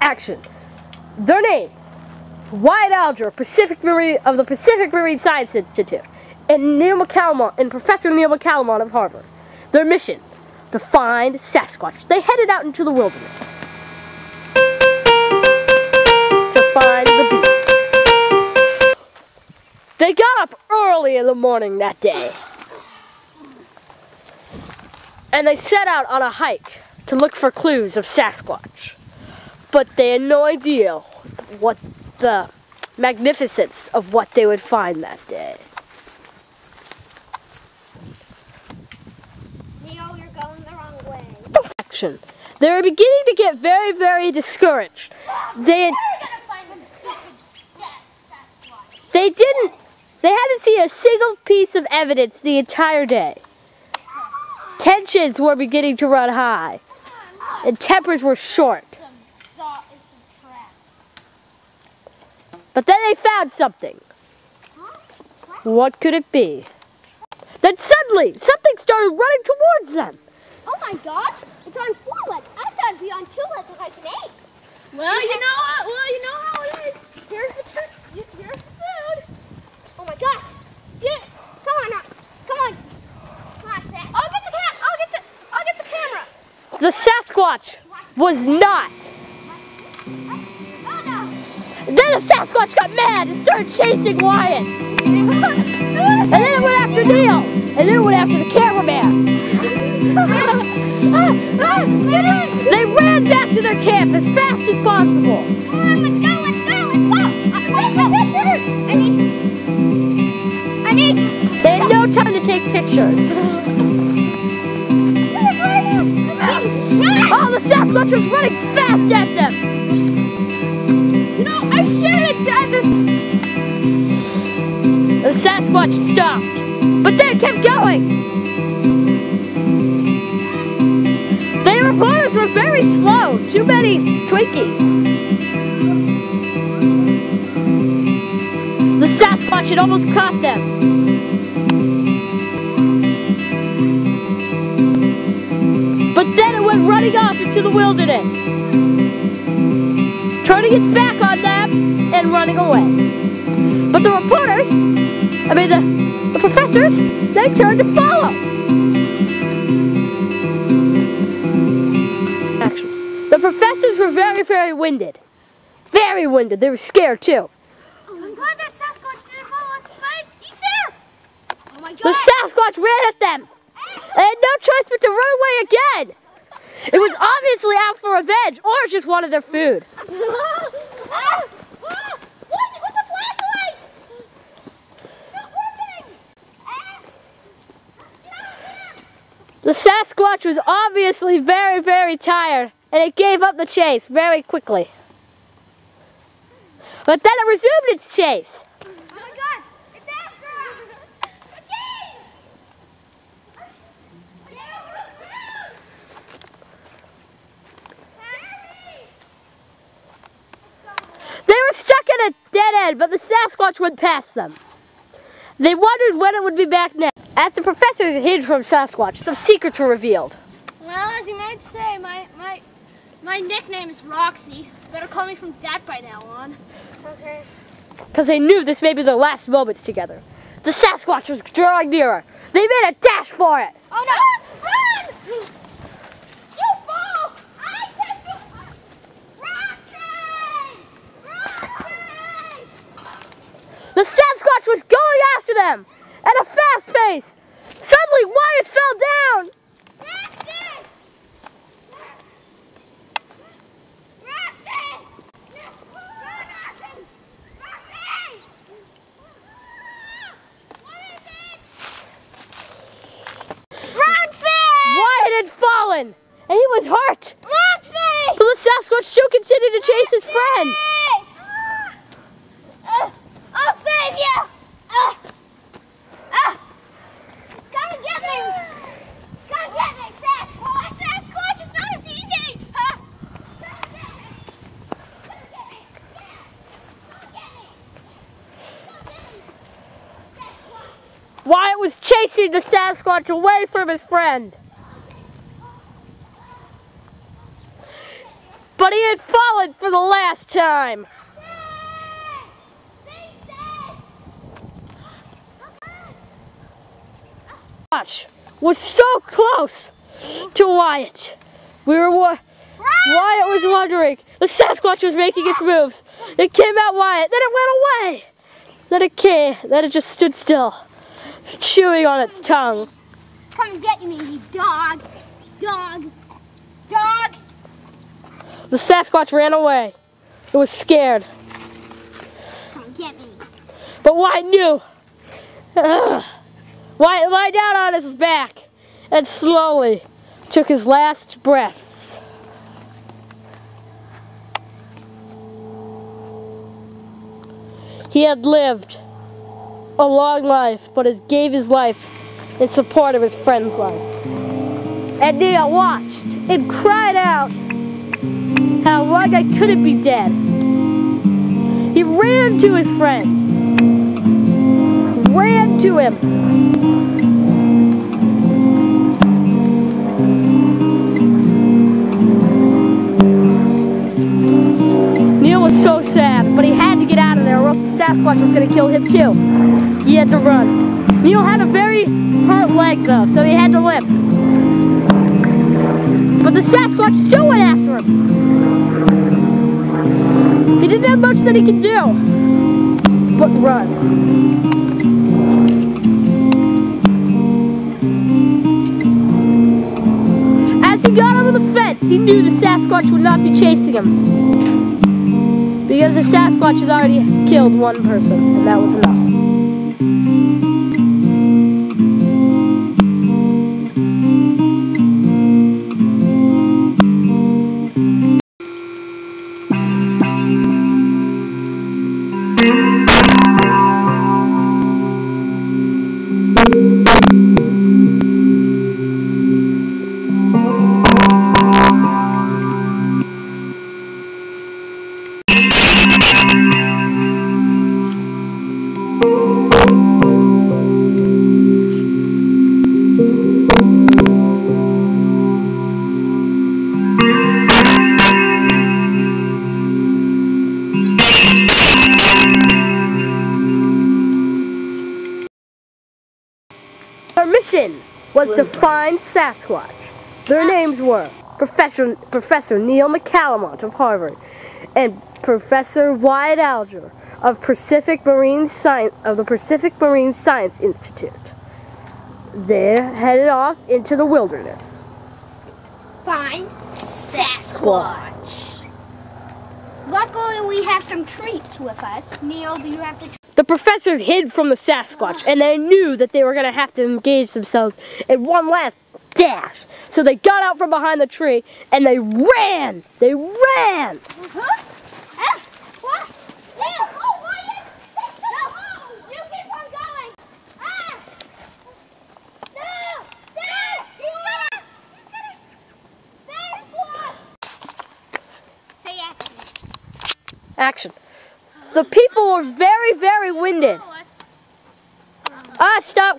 Action. Their names: Wyatt Alger, of the Pacific Marine Science Institute, and Professor Neil McCallum of Harvard. Their mission: to find Sasquatch. They headed out into the wilderness to find the beast. They got up early in the morning that day, and they set out on a hike to look for clues of Sasquatch. But they had no idea what the magnificence of what they would find that day. Neil, you're going the wrong way. Action. They were beginning to get very, very discouraged. They hadn't seen a single piece of evidence the entire day. Tensions were beginning to run high, and tempers were short. But then they found something. What could it be? Then suddenly, something started running towards them. Oh my gosh, it's on 4 legs. I thought it'd be on 2 legs like an 8. Well, you know what? Well, you know how it is. Here's the trick. Here's the food. Oh my gosh. Come on now. Come on. Come on, Seth. I'll get the camera. The Sasquatch was not. Oh no. Then the Sasquatch got mad and started chasing Wyatt. And then it went after Neil. And then it went after the cameraman. They ran back to their camp as fast as possible. Come on, let's go. I need. They had no time to take pictures. Oh, the Sasquatch was running fast at them. You know, I should have done this. The Sasquatch stopped, but then kept going. The reporters were very slow. Too many Twinkies. The Sasquatch had almost caught them. But then it went running off into the wilderness, turning its back on them and running away. But the reporters, the professors, they turned to follow. Action. The professors were very, very winded. Very winded. They were scared too. I'm glad that Sasquatch didn't follow us, but he's there. Oh my god. The Sasquatch ran at them. They had no choice but to run away again. It was obviously out for revenge, or just wanted their food. What's the flashlight? It's not working. The Sasquatch was obviously very, very tired, and it gave up the chase very quickly. But then it resumed its chase. Oh my god, it's after us. They were stuck in a dead end, but the Sasquatch went past them. They wondered when it would be back next. As the professors hid from Sasquatch, some secrets were revealed. Well, as you might say, my nickname is Roxy. Better call me from that by now on. Okay. Because they knew this may be their last moments together. The Sasquatch was drawing nearer. They made a dash for it. Oh no! Run! You fall! I said you... Roxy! The Sasquatch was going after them at a fast pace. Suddenly, Wyatt fell down. Roxy! Roxy! Roxy! What is it? Roxy! Wyatt had fallen, and he was hurt. Roxy! But the Sasquatch still continued to chase his friend. I'll save you! Come and get me! Come get me, Sasquatch! Sasquatch is not as easy! Come get me! Come get me! Yeah! Come get me! Come get me! Sasquatch! Wyatt was chasing the Sasquatch away from his friend. but he had fallen for the last time. Sasquatch was so close to Wyatt. Wyatt was wondering. The Sasquatch was making its moves. It came at Wyatt, then it went away. Then it just stood still, chewing on its tongue. Come get me, you dog. Dog. Dog. The Sasquatch ran away. It was scared. Come get me. But Wyatt knew. Wyatt lay down on his back and slowly took his last breaths. He had lived a long life, but it gave his life in support of his friend's life. And Neil watched and cried out how long I couldn't be dead. He ran to his friend. Ran to him. Neil was so sad, but he had to get out of there or else the Sasquatch was going to kill him too. He had to run. Neil had a very hurt leg though, so he had to limp. But the Sasquatch still went after him. He didn't have much that he could do but run. As he got over the fence, he knew the Sasquatch would not be chasing him. Because the Sasquatch had already killed one person, and that was enough. Their mission was to find Sasquatch. Their names were Professor Neil McCallamont of Harvard and Professor Wyatt Alger of the Pacific Marine Science Institute. They headed off into the wilderness. Find Sasquatch. Luckily, we have some treats with us. Neil, do you have the The professors hid from the Sasquatch, and they knew that they were going to have to engage themselves in one last dash. So they got out from behind the tree, and they ran! They ran! What? Neil! Oh, Wyatt! No! You keep on going! Ah! No! Dad! He's gonna... Say action. Action. The people were very, very winded. Stop